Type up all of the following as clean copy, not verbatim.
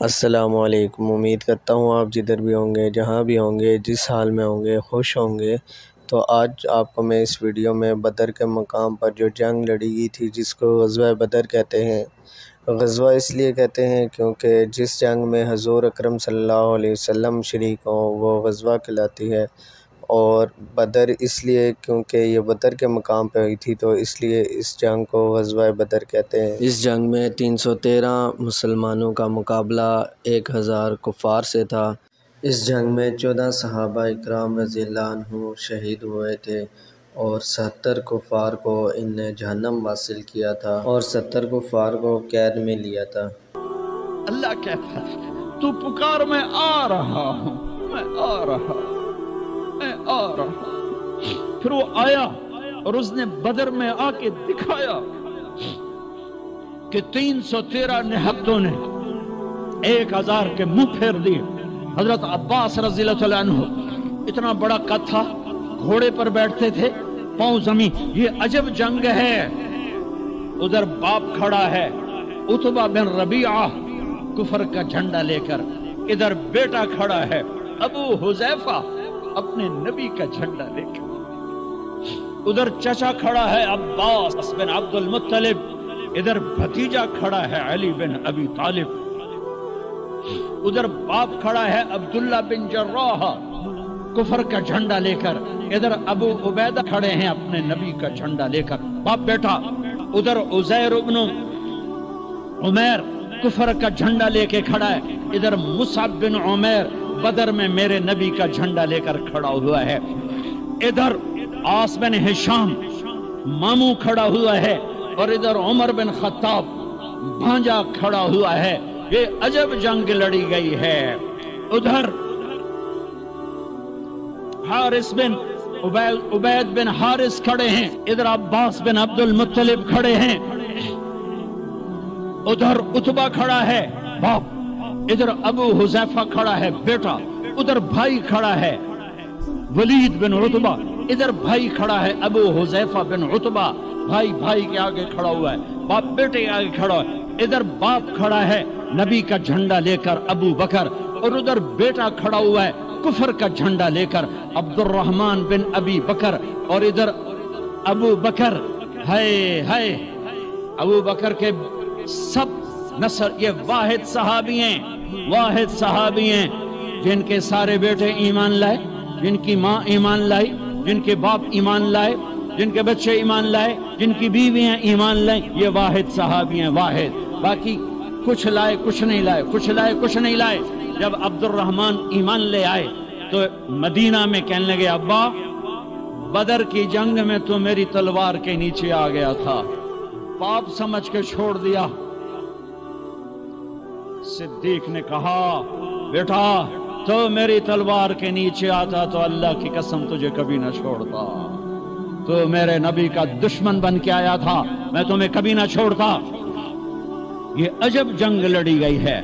السلام علیکم۔ امید کرتا ہوں آپ جدھر بھی ہوں گے، جہاں بھی ہوں گے، جس حال میں ہوں گے، خوش ہوں گے۔ تو آج آپ کو میں اس ویڈیو میں بدر کے مقام پر جو جنگ لڑی گئی تھی، جس کو غزوہ بدر کہتے ہیں۔ غزوہ اس لیے کہتے ہیں کیونکہ جس جنگ میں حضور اکرم صلی اللہ علیہ وسلم شریک ہوں وہ غزوہ کہلاتی ہے، اور بدر اس لیے کیونکہ یہ بدر کے مقام پہ ہوئی تھی، تو اس لیے اس جنگ کو غزوہ بدر کہتے ہیں۔ اس جنگ میں 313 مسلمانوں کا مقابلہ 1000 کفار سے تھا۔ اس جنگ میں 14 صحابہ اکرام رضی اللہ عنہ شہید ہوئے تھے، اور 70 کفار کو ان نے جہنم واصل کیا تھا، اور 70 کفار کو قید میں لیا تھا۔ اللہ کہتا ہے تو پکار، میں آ رہا ہوں، میں آ رہا ہوں، میں آ رہا ہوں۔ پھر وہ آیا اور اس نے بدر میں آ کے دکھایا کہ 313 نہتوں نے 1000 کے منہ پھیر دیے۔ حضرت عباس رضی اللہ عنہ اتنا بڑا قد تھا، گھوڑے پر بیٹھتے تھے، پاؤں زمین۔ یہ عجب جنگ ہے۔ ادھر باپ کھڑا ہے عتبہ بن ربیعہ کفر کا جھنڈا لے کر، ادھر بیٹا کھڑا ہے ابو حذیفہ اپنے نبی کا جھنڈا لے کر، ادھر چچا کھڑا ہے عباس بن عبد المطلب، ادھر بھتیجا کھڑا ہے علی بن ابی طالب، ادھر باپ کھڑا ہے عبداللہ بن جراح کفر کا جھنڈا لے کر، ادھر ابو عبیدہ کھڑے ہیں اپنے نبی کا جھنڈا لے کر، باپ بیٹا۔ ادھر عزیر ابن عمیر کفر کا جھنڈا لے کے کھڑا ہے، ادھر مصعب بن عمیر بدر میں میرے نبی کا جھنڈا لے کر کھڑا ہوا ہے، ادھر عاص بن ہشام ماموں کھڑا ہوا ہے، اور ادھر عمر بن خطاب بھانجا کھڑا ہوا ہے۔ یہ عجب جنگ لڑی گئی ہے۔ ادھر حارث بن عبید بن حارث کھڑے ہیں، ادھر عباس بن عبد المطلب کھڑے ہیں، ادھر عتبہ کھڑا ہے باپ، ادھر ابو حذیفہ کھڑا ہے بیٹا، ادھر بھائی کھڑا ہے ولید بن عتبہ، ادھر بھائی کھڑا ہے ابو حذیفہ بن عتبہ، بھائی بھائی کے آگے کھڑا ہوا ہے، باپ بیٹے کے آگے کھڑا ہے، ادھر باپ کھڑا ہے نبی کا جھنڈا لے کر ابو بکر، اور ادھر بیٹا کھڑا ہوا ہے کفر کا جھنڈا لے کر عبد الرحمن بن ابی بکر، اور ادھر ابو بکر ہے ابو بکر کے سب نصر، یہ واحد صحابی ہیں جن کے سارے بیٹے ایمان لائے، جن کی ماں ایمان لائی، جن کے باپ ایمان لائے، جن کے بچے ایمان لائے، جن کی بیویاں ایمان لائیں، یہ واحد صحابی ہیں، واحد۔ باقی کچھ لائے کچھ نہیں لائے، کچھ لائے کچھ نہیں لائے۔ جب عبد الرحمن ایمان لے آئے تو مدینہ میں کہنے لگے ابا بدر کی جنگ میں تو میری تلوار کے نیچے آ گیا تھا، باپ سمجھ کے چھوڑ دیا۔ صدیق نے کہا بیٹا تو میری تلوار کے نیچے آتا تو اللہ کی قسم تجھے کبھی نہ چھوڑتا، تو میرے نبی کا دشمن بن کے آیا تھا، میں تمہیں کبھی نہ چھوڑتا۔ یہ عجب جنگ لڑی گئی ہے۔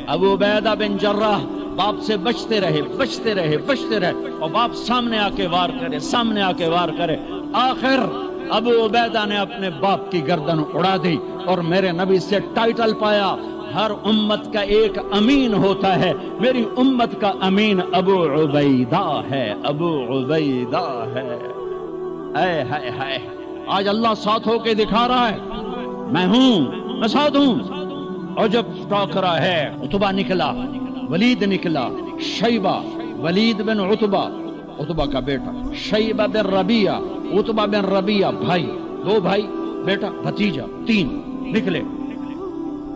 ابو عبیدہ بن جراح باپ سے بچتے رہے، اور باپ سامنے آ کے وار کرے، آخر ابو عبیدہ نے اپنے باپ کی گردن اڑا دی، اور میرے نبی سے ٹائٹل پایا، ہر امت کا ایک امین ہوتا ہے، میری امت کا امین ابو عبیدہ ہے، ابو عبیدہ ہے۔ اے ہائے ہائے، آج اللہ ساتھ ہو کے دکھا رہا ہے، میں ساتھ ہوں۔ اور جب ٹاکرا ہے، عتبہ نکلا، ولید نکلا، شیبہ، ولید بن عتبہ، عتبہ کا بیٹا، شیبہ بن ربیعہ، عتبہ بن ربیعہ، بھائی، 2 بھائی، بیٹا، بھتیجا، 3 نکلے۔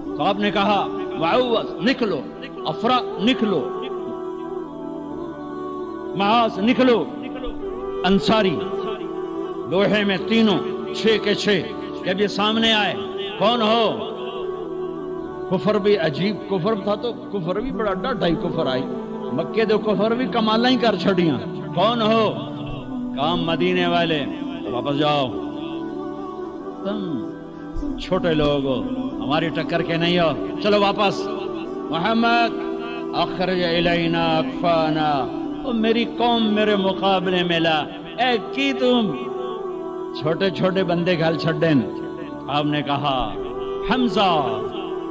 تو آپ نے کہا معوذ نکلو، افرا نکلو، معاذ نکلو، انصاری لوہے میں تینوں 6 کے 6۔ جب یہ سامنے آئے، کون ہو؟ کفر بھی عجیب کفر تھا، تو کفر بھی بڑا ڈاڈھائی کفر آئی، مکے دو کفر بھی کمالہ ہی کر چھڑیاں۔ کون ہو؟ کام مدینے والے، واپس جاؤ، تم چھوٹے لوگ ہو، ہماری ٹکر کے نہیں ہو، چلو واپس۔ محمد اخرج الینا اکفانا، میری قوم میرے مقابلے میں لا، اے کی تم چھوٹے چھوٹے بندے گھل چھڑن۔ آپ نے کہا حمزہ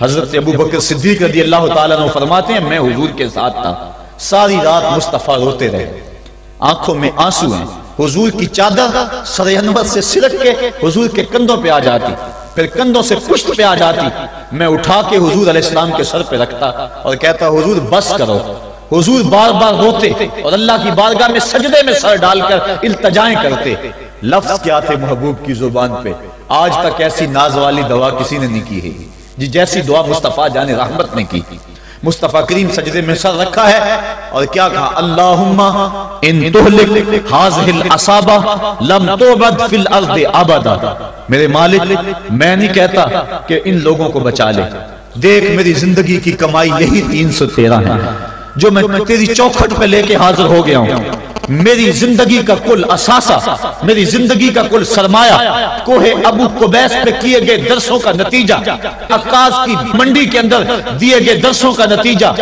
حضرت ابو بکر صدیق رضی اللہ تعالیٰ عنہ فرماتے ہیں میں حضور کے ساتھ تھا، ساری رات مصطفیٰ روتے رہے، آنکھوں میں آنسو ہیں، حضور کی چادر سر انور سے سرک کے حضور کے کندھوں پہ آ جاتی، پھر کندھوں سے پشت پہ آ جاتی، میں اٹھا کے حضور علیہ السلام کے سر پہ رکھتا اور کہتا حضور بس کرو۔ حضور بار بار روتے اور اللہ کی بارگاہ میں سجدے میں سر ڈال کر التجائیں کرتے۔ لفظ کیا تھے محبوب کی زبان پہ، آج تک ایسی ناز والی دعا کسی نے نہیں کی ہے جی جیسی دعا مصطفیٰ جان رحمت نے کی۔ مصطفیٰ کریم سجدے میں سر رکھا ہے اور کیا کہا، اللہم ان تہلک ہذہ العصابہ لم تعبد فی الارض ابدا۔ میرے مالک میں نہیں کہتا کہ ان لوگوں کو بچا لے، دیکھ میری زندگی کی کمائی یہی 313 ہے جو میں تیری چوکھٹ پہ لے کے حاضر ہو گیا ہوں، میری زندگی کا کل اثاثہ، میری زندگی کا کل سرمایہ کوہ ابو قبیس پہ کیے گئے درسوں کا نتیجہ، عکاظ کی منڈی کے اندر دیے گئے درسوں کا نتیجہ،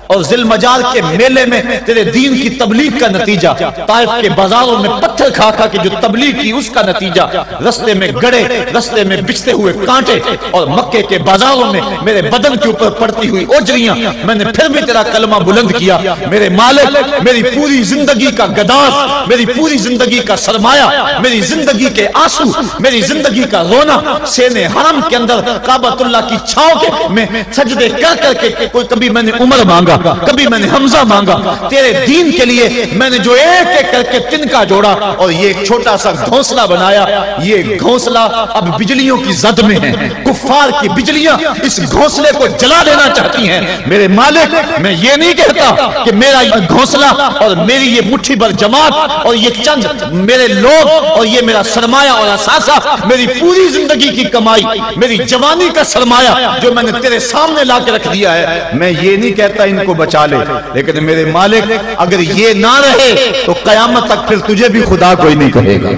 اور ذی المجال کے میلے میں تیرے دین کی تبلیغ کا نتیجہ، طائف کے بازاروں میں پتھر کھا کھا کے جو تبلیغ کی اس کا نتیجہ، رستے میں گڑے، رستے میں بچھتے ہوئے کانٹے، اور مکے کے بازاروں میں میرے بدن کے اوپر پڑتی ہوئی اوجریاں، میں نے پھر بھی تیرا کلمہ بلند کیا۔ میرے مالک میری پوری زندگی کا گداز، میری پوری زندگی کا سرمایہ، میری زندگی کے آنسو، میری زندگی کا رونا سینے حرم کے اندر کعبۃ اللہ کی چھاؤں کے میں سجدے کر کر کے، کوئی کبھی میں نے عمر مانگا، کبھی میں نے حمزہ مانگا، تیرے دین کے لیے میں نے جو ایک ایک کر کے تنکا جوڑا اور یہ ایک چھوٹا سا گھونسلہ بنایا، یہ گھونسلہ اب بجلیوں کی زد میں ہے، کفار کی بجلیاں اس گھونسلے کو جلا دینا چاہتی ہیں۔ میرے مالک میں یہ نہیں کہتا کہ میرا یہ گھونسلہ اور میری یہ مٹھی بھر جماعت اور یہ چند میرے لوگ اور یہ میرا سرمایہ اور اثاثہ، میری پوری زندگی کی کمائی، میری جوانی کا سرمایہ جو میں نے تیرے سامنے لا کے رکھ دیا ہے، میں یہ نہیں کہتا ان کو بچا لے، لیکن میرے مالک اگر یہ نہ رہے تو قیامت تک پھر تجھے بھی خدا کوئی نہیں کہے گا۔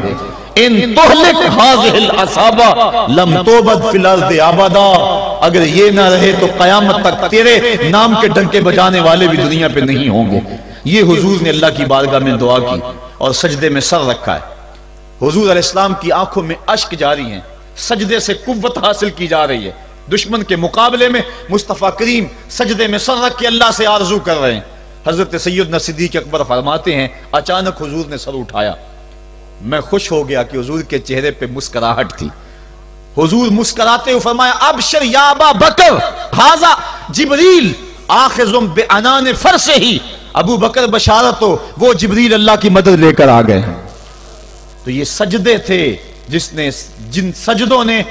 ان تہلک ہذہ العصابہ لم تعبد فی الارض ابدا، اگر یہ نہ رہے تو قیامت تک تیرے نام کے ڈنکے بجانے والے بھی دنیا پہ نہیں ہوں گے۔ یہ حضور نے اللہ کی بارگاہ میں دعا کی اور سجدے میں سر رکھا ہے۔ حضور علیہ السلام کی آنکھوں میں اشک جاری ہیں، سجدے سے قوت حاصل کی جا رہی ہے، دشمن کے مقابلے میں مصطفیٰ کریم سجدے میں سر رکھ کے اللہ سے آرزو کر رہے ہیں۔ حضرت سیدنا صدیق اکبر فرماتے ہیں اچانک حضور نے سر اٹھایا، میں خوش ہو گیا کہ حضور کے چہرے پہ مسکراہٹ تھی۔ حضور مسکراتے ہوئے فرمایا ابشر یا ابا بکر ھذا جبریل آخذ بعنان فرسہ، ابو بکر بشارت ہو، وہ جبریل اللہ کی مدد لے کر آ گئے ہیں۔ تو یہ سجدے تھے جن سجدوں نے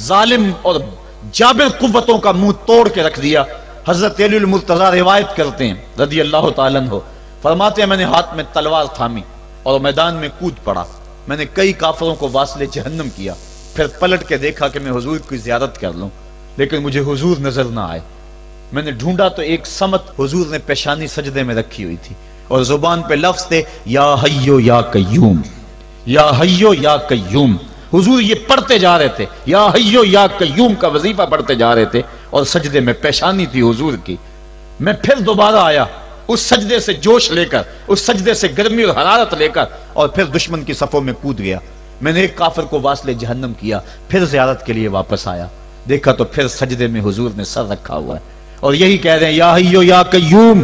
ظالم اور جابر قوتوں کا منہ توڑ کے رکھ دیا۔ حضرت علی المرتضیٰ روایت کرتے ہیں رضی اللہ تعالیٰ عنہ، فرماتے ہیں میں نے ہاتھ میں تلوار تھامی اور میدان میں کود پڑا، میں نے کئی کافروں کو واصل جہنم کیا، پھر پلٹ کے دیکھا کہ میں حضور کی زیارت کر لوں، لیکن مجھے حضور نظر نہ آئے۔ میں نے ڈھونڈا تو ایک سمت حضور نے پیشانی سجدے میں رکھی ہوئی تھی اور زبان پہ لفظ تھے یا حیو یا قیوم، یا حیو یا قیوم۔ حضور یہ پڑھتے جا رہے تھے، یا حیو یا قیوم کا وظیفہ پڑھتے جا رہے تھے اور سجدے میں پیشانی تھی حضور کی۔ میں پھر دوبارہ آیا اس سجدے سے جوش لے کر، اس سجدے سے گرمی اور حرارت لے کر، اور پھر دشمن کی صفوں میں کود گیا۔ میں نے ایک کافر کو واصل جہنم کیا، پھر زیارت کے لیے واپس آیا، دیکھا تو پھر سجدے میں حضور نے سر رکھا ہوا ہے اور یہی کہہ رہے ہیں یا حیو یا قیوم،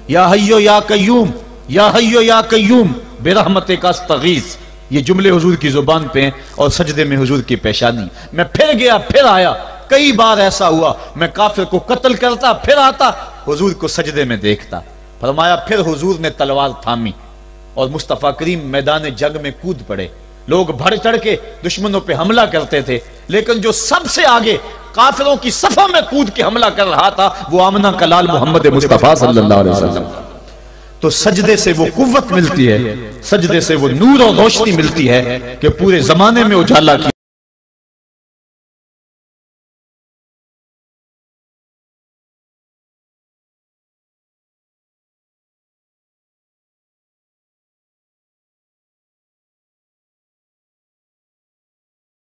یا حیو یا قیوم، یا حیو یا قیوم برحمتک استغیث۔ یہ جملے حضور کی زبان پہ ہیں اور سجدے میں حضور کی پیشانی۔ میں پھر گیا، پھر آیا، کئی بار ایسا ہوا میں کافر کو قتل کرتا، پھر آتا حضور کو سجدے میں دیکھتا۔ فرمایا پھر حضور نے تلوار تھامی اور مصطفیٰ کریم میدان جنگ میں کود پڑے۔ لوگ بڑھ چڑھ کے دشمنوں پہ حملہ کرتے تھے، لیکن جو سب سے آگے کافروں کی صفوں میں کود کے حملہ کر رہا تھا وہ آمنہ کا لال محمد مصطفیٰ صلی اللہ علیہ وسلم۔ تو سجدے سے وہ قوت ملتی ہے، سجدے سے وہ نور اور روشنی ملتی ہے کہ پورے زمانے میں اجالا کی